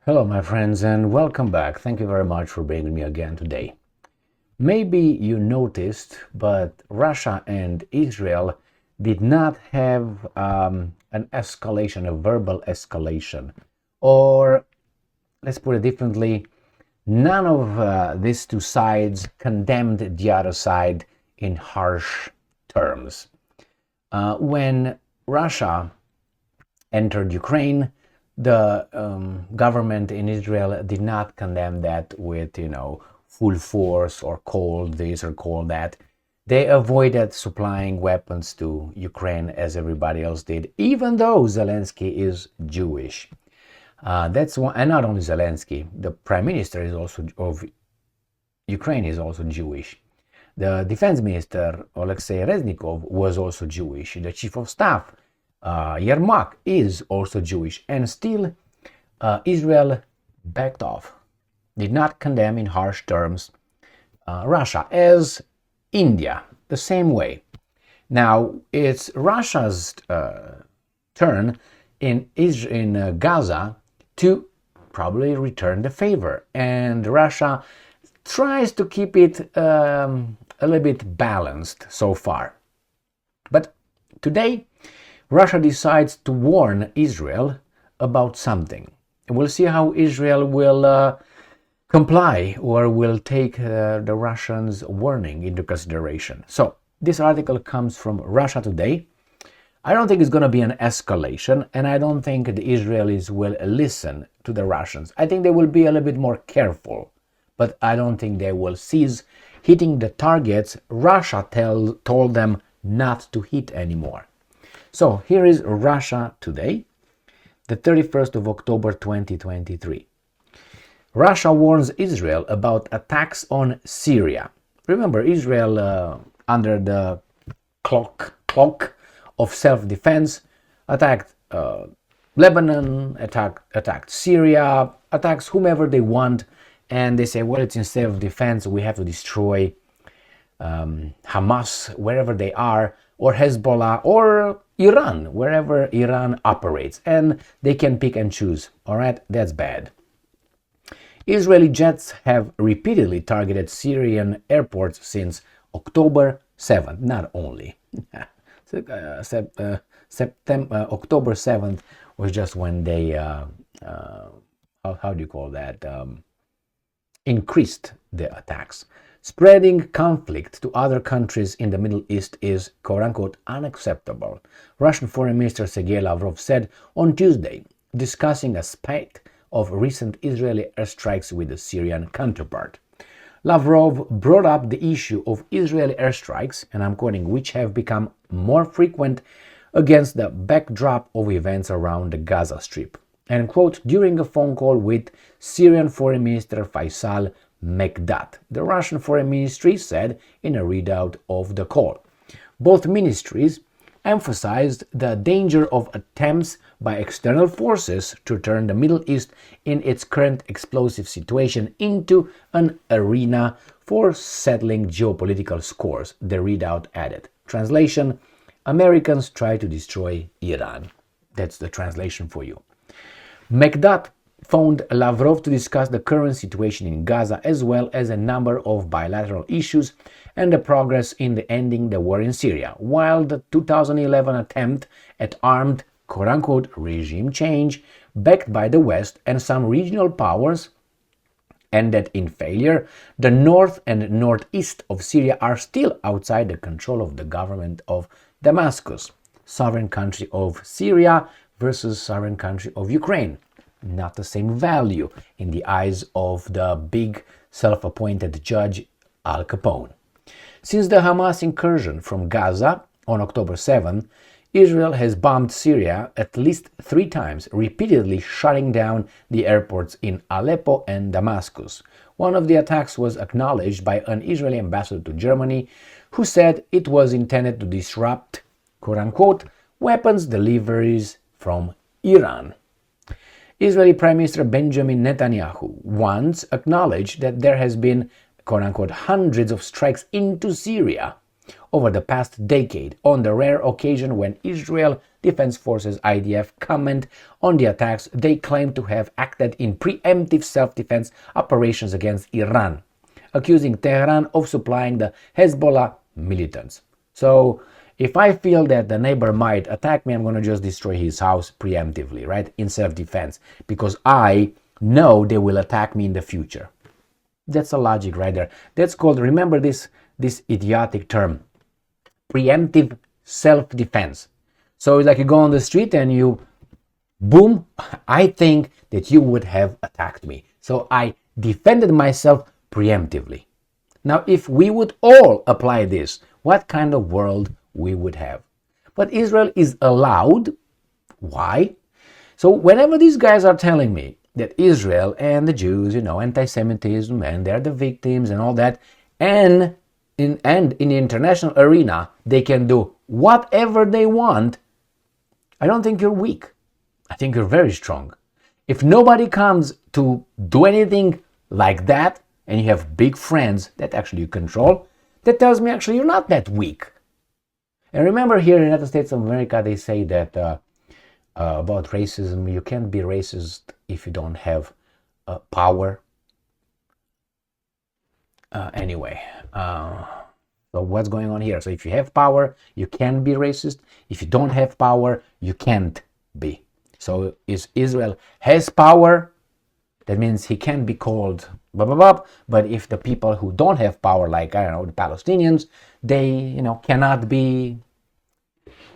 Hello, my friends, and welcome back. Thank you very much for being with me again today. Maybe you noticed, but Russia and Israel did not have an escalation, a verbal escalation. Or, let's put it differently, none of these two sides condemned the other side in harsh terms. When Russia entered Ukraine, the government in Israel did not condemn that with, full force or called this or called that. They avoided supplying weapons to Ukraine as everybody else did, even though Zelensky is Jewish. That's one, and not only Zelensky, the prime minister is also of Ukraine is also Jewish. The defense minister Alexei Reznikov was also Jewish. The chief of staff Yermak is also Jewish, and still Israel backed off, did not condemn in harsh terms Russia, as India, the same way. Now, it's Russia's turn in Gaza to probably return the favor, and Russia tries to keep it a little bit balanced so far. But today, Russia decides to warn Israel about something. We'll see how Israel will comply or will take the Russians' warning into consideration. So, this article comes from Russia Today. I don't think it's going to be an escalation, and I don't think the Israelis will listen to the Russians. I think they will be a little bit more careful, but I don't think they will cease hitting the targets Russia told them not to hit anymore. So here is Russia Today, the 31st of October 2023. Russia warns Israel about attacks on Syria. Remember, Israel, under the cloak of self-defense, attacked Lebanon, attacked Syria, attacks whomever they want, and they say, well, it's in self-defense, we have to destroy Hamas, wherever they are, or Hezbollah, or Iran, wherever Iran operates, and they can pick and choose. All right, that's bad. September jets have repeatedly targeted Syrian airports since October 7th, not only. October 7th was just when they, how do you call that, increased the attacks. Spreading conflict to other countries in the Middle East is, quote-unquote, unacceptable, Russian Foreign Minister Sergei Lavrov said on Tuesday, discussing a spate of recent Israeli airstrikes with the Syrian counterpart. Lavrov brought up the issue of Israeli airstrikes, and I'm quoting, which have become more frequent against the backdrop of events around the Gaza Strip, and quote, during a phone call with Syrian Foreign Minister Faisal Mekdad, the Russian Foreign Ministry said in a readout of the call. Both ministries emphasized the danger of attempts by external forces to turn the Middle East in its current explosive situation into an arena for settling geopolitical scores, the readout added. Translation: Americans try to destroy Iran. That's the translation for you. Mekdad phoned Lavrov to discuss the current situation in Gaza as well as a number of bilateral issues and the progress in ending the war in Syria, while the 2011 attempt at armed, quote-unquote, regime change backed by the West and some regional powers ended in failure, the north and northeast of Syria are still outside the control of the government of Damascus, sovereign country of Syria versus sovereign country of Ukraine. Not the same value in the eyes of the big self-appointed judge Al Capone. Since the Hamas incursion from Gaza on October 7, Israel has bombed Syria at least 3 times, repeatedly shutting down the airports in Aleppo and Damascus. One of the attacks was acknowledged by an Israeli ambassador to Germany, who said it was intended to disrupt, quote-unquote, weapons deliveries from Iran. Israeli Prime Minister Benjamin Netanyahu once acknowledged that there has been, quote-unquote, hundreds of strikes into Syria over the past decade, on the rare occasion when Israel Defense Forces IDF comment on the attacks. They claim to have acted in preemptive self-defense operations against Iran, accusing Tehran of supplying the Hezbollah militants. So if I feel that the neighbor might attack me, I'm going to just destroy his house preemptively, right? In self-defense, because I know they will attack me in the future. That's a logic right there. That's called, remember this idiotic term, preemptive self-defense. So it's like you go on the street and you, boom, I think that you would have attacked me. So I defended myself preemptively. Now, if we would all apply this, what kind of world we would have? But Israel is allowed. Why? So whenever these guys are telling me that Israel and the Jews, anti-Semitism, and they're the victims and all that, and in the international arena, they can do whatever they want, I don't think you're weak. I think you're very strong. If nobody comes to do anything like that, and you have big friends that actually you control, that tells me actually you're not that weak. And remember, here in the United States of America, they say that about racism, you can't be racist if you don't have power. So what's going on here? So if you have power, you can be racist. If you don't have power, you can't be. So if Israel has power, that means he can be called blah, blah, blah. But if the people who don't have power, like, I don't know, the Palestinians, they, cannot be,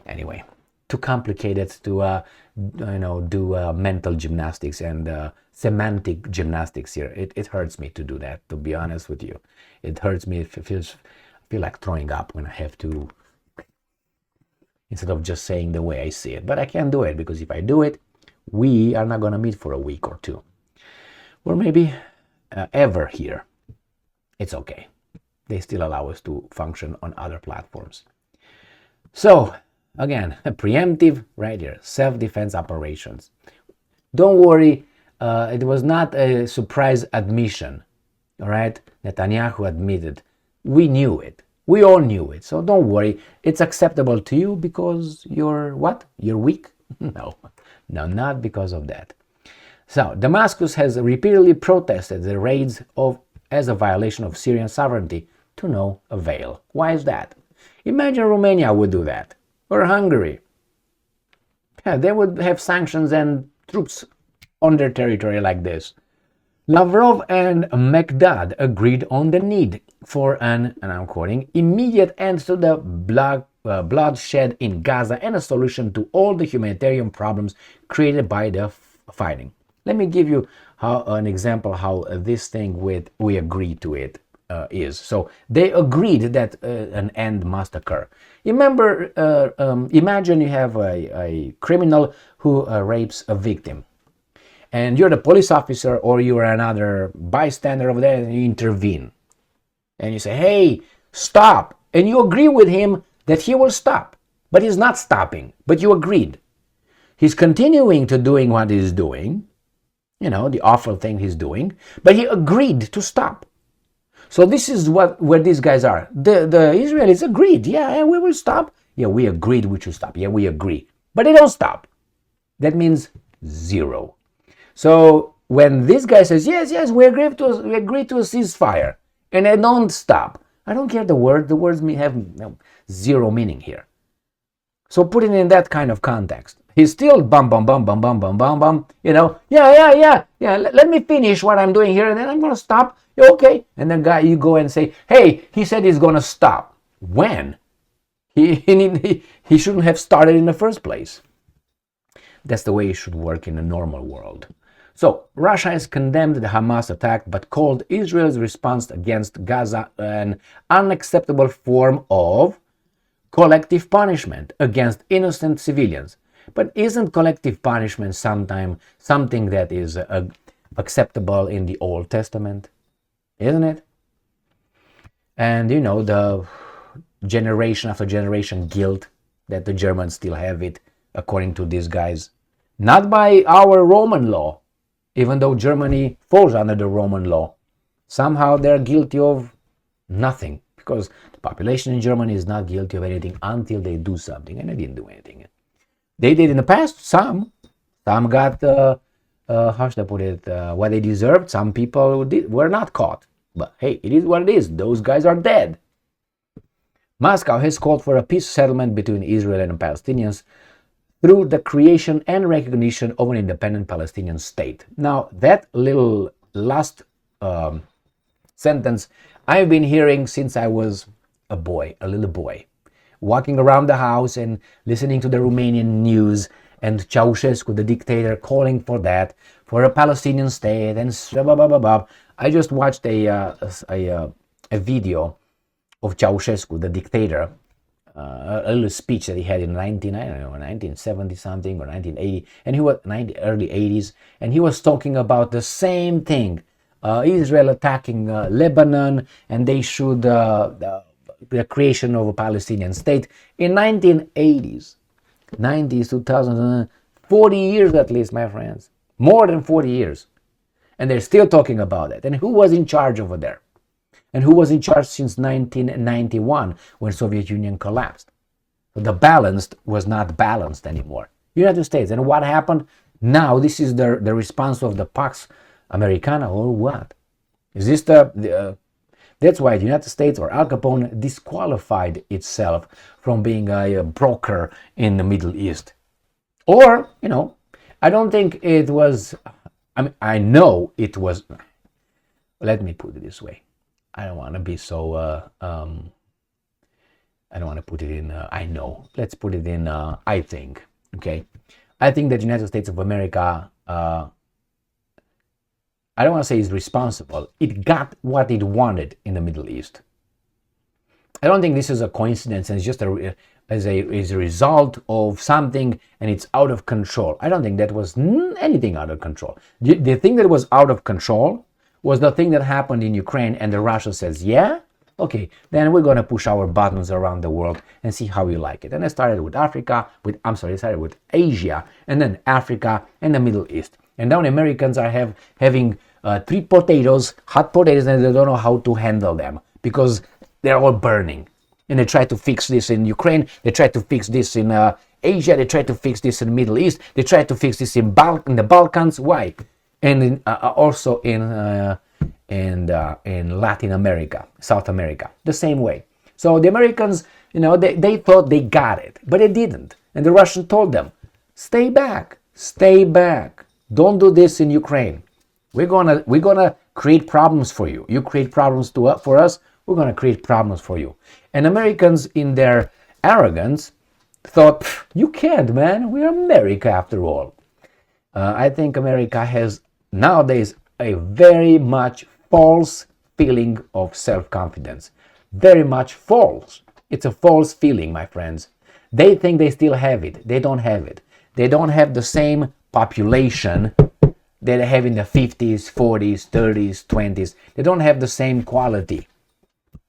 anyway, too complicated to, do mental gymnastics and semantic gymnastics here. It hurts me to do that, to be honest with you. It hurts me. I feel like throwing up when I have to, instead of just saying the way I see it. But I can't do it, because if I do it, we are not going to meet for a week or two. Or maybe ever here. It's okay. They still allow us to function on other platforms. So, again, preemptive, right here, self-defense operations. Don't worry, it was not a surprise admission, all right? Netanyahu admitted. We knew it. We all knew it. So don't worry. It's acceptable to you because you're what? You're weak? No, not because of that. So, Damascus has repeatedly protested the raids as a violation of Syrian sovereignty, to no avail. Why is that? Imagine Romania would do that, or Hungary. Yeah, they would have sanctions and troops on their territory like this. Lavrov and Mekdad agreed on the need for an, and I'm quoting, immediate end to the bloodshed in Gaza and a solution to all the humanitarian problems created by the fighting. Let me give you an example how this thing we agree to it is. So they agreed that an end must occur. Remember, imagine you have a criminal who rapes a victim. And you're the police officer, or you're another bystander over there, and you intervene. And you say, hey, stop. And you agree with him that he will stop. But he's not stopping. But you agreed. He's continuing to doing what he's doing. The awful thing he's doing, but he agreed to stop. So this is where these guys are. The Israelis agreed. Yeah, we will stop. Yeah, we agreed we should stop. Yeah, we agree. But they don't stop. That means zero. So when this guy says, yes, we agree to a ceasefire, and they don't stop, I don't care the words may have zero meaning here. So put it in that kind of context. He's still bum, yeah, let me finish what I'm doing here, and then I'm going to stop. Okay. And then you go and say, hey, he said he's going to stop. When? He shouldn't have started in the first place. That's the way it should work in a normal world. So, Russia has condemned the Hamas attack, but called Israel's response against Gaza an unacceptable form of collective punishment against innocent civilians. But isn't collective punishment sometimes something that is acceptable in the Old Testament? Isn't it? And the generation after generation guilt that the Germans still have it, according to these guys. Not by our Roman law, even though Germany falls under the Roman law. Somehow they're guilty of nothing, because the population in Germany is not guilty of anything until they do something, and they didn't do anything. They did in the past. Some got how should I put it? What they deserved. Some people were not caught. But hey, it is what it is. Those guys are dead. Moscow has called for a peace settlement between Israel and Palestinians through the creation and recognition of an independent Palestinian state. Now, that little last sentence I've been hearing since I was a little boy, walking around the house and listening to the Romanian news and Ceausescu, the dictator, calling for that, for a Palestinian state, and blah, blah, blah, blah. I just watched a video of Ceausescu, the dictator, a little speech that he had in 1970 something or 1980, and he was early 80s, and he was talking about the same thing: Israel attacking Lebanon, and they should the creation of a Palestinian state in 1980s, 90s, 2000, 40 years at least, my friends, more than 40 years, and they're still talking about it. And who was in charge over there? And who was in charge since 1991 when Soviet Union collapsed? The balance was not balanced anymore. United States. And what happened? Now this is the response of the Pax Americana or what? Is this that's why the United States or Al Capone disqualified itself from being a broker in the Middle East. Or, I don't think it was, I know it was, let me put it this way. I don't want to be so, I don't want to put it in, I know. Let's put it in, I think, okay? I think that the United States of America, I don't want to say is responsible. It got what it wanted in the Middle East. I don't think this is a coincidence and it's just as a result of something and it's out of control. I don't think that was anything out of control. The thing that was out of control was the thing that happened in Ukraine, and the Russia says, yeah, okay, then we're going to push our buttons around the world and see how you like it. And I started with started with Asia, and then Africa and the Middle East. And now the Americans are having hot potatoes, and they don't know how to handle them because they're all burning. And they try to fix this in Ukraine, they try to fix this in Asia, they try to fix this in the Middle East, they try to fix this in the Balkans. Why? And also in Latin America, South America, the same way. So the Americans, they thought they got it, but they didn't. And the Russians told them, stay back, don't do this in Ukraine. We're gonna create problems for you. You create problems for us, we're gonna create problems for you. And Americans, in their arrogance, thought, you can't, man, we're America after all. I think America has nowadays a very much false feeling of self-confidence. Very much false. It's a false feeling, my friends. They think they still have it. They don't have it. They don't have the same population that they have in the 50s, 40s, 30s, 20s. They don't have the same quality.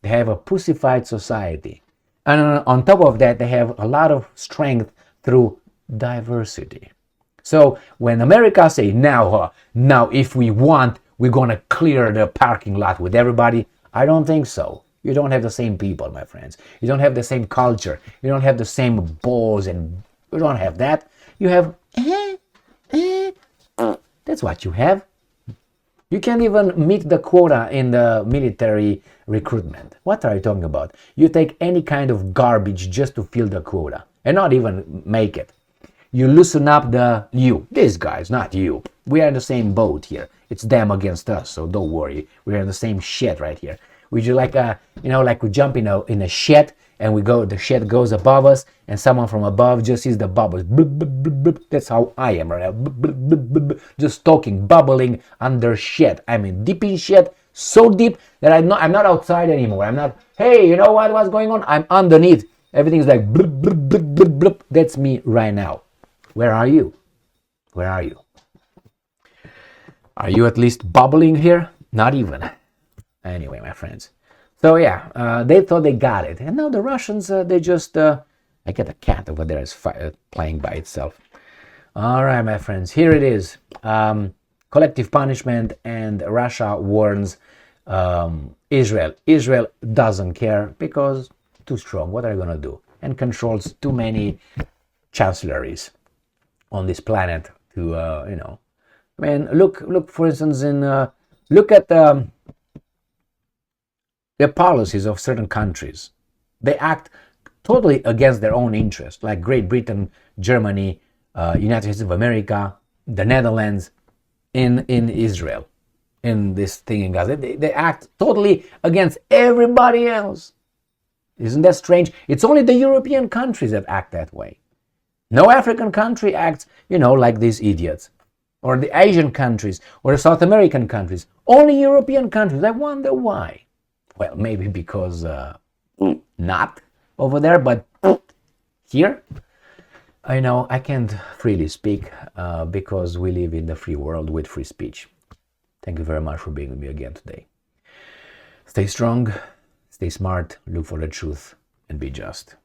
They have a pussified society. And on top of that, they have a lot of strength through diversity. So when America say now if we want, we're gonna clear the parking lot with everybody, I don't think so. You don't have the same people, my friends. You don't have the same culture. You don't have the same balls, and you don't have that. You have that's what you have. You can't even meet the quota in the military recruitment. What are you talking about? You take any kind of garbage just to fill the quota and not even make it. You loosen up these guys, not you. We are in the same boat here. It's them against us, so don't worry. We're in the same shed right here. We do like we jump in a shed and the shed goes above us and someone from above just sees the bubbles. Blub, blub, blub, blub. That's how I am right now. Blub, blub, blub, blub. Just talking, bubbling under shed. I'm in deep in shed, so deep that I'm not outside anymore. I'm not, hey, you know what's going on? I'm underneath. Everything's like blub, blub, blub, blub, blub. That's me right now. Where are you? Where are you? Are you at least bubbling here? Not even. Anyway, my friends. So yeah, they thought they got it. And now the Russians, they just... I get a cat over there is playing by itself. All right, my friends. Here it is. Collective punishment, and Russia warns Israel. Israel doesn't care because too strong. What are you going to do? And controls too many chancelleries on this planet to, man, look, for instance, look at the policies of certain countries. They act totally against their own interest, like Great Britain, Germany, United States of America, the Netherlands, in Israel, in this thing in Gaza. They act totally against everybody else. Isn't that strange? It's only the European countries that act that way. No African country acts, like these idiots. Or the Asian countries, or the South American countries. Only European countries. I wonder why. Well, maybe because not over there, but here, I can't freely speak because we live in the free world with free speech. Thank you very much for being with me again today. Stay strong, stay smart, look for the truth, and be just.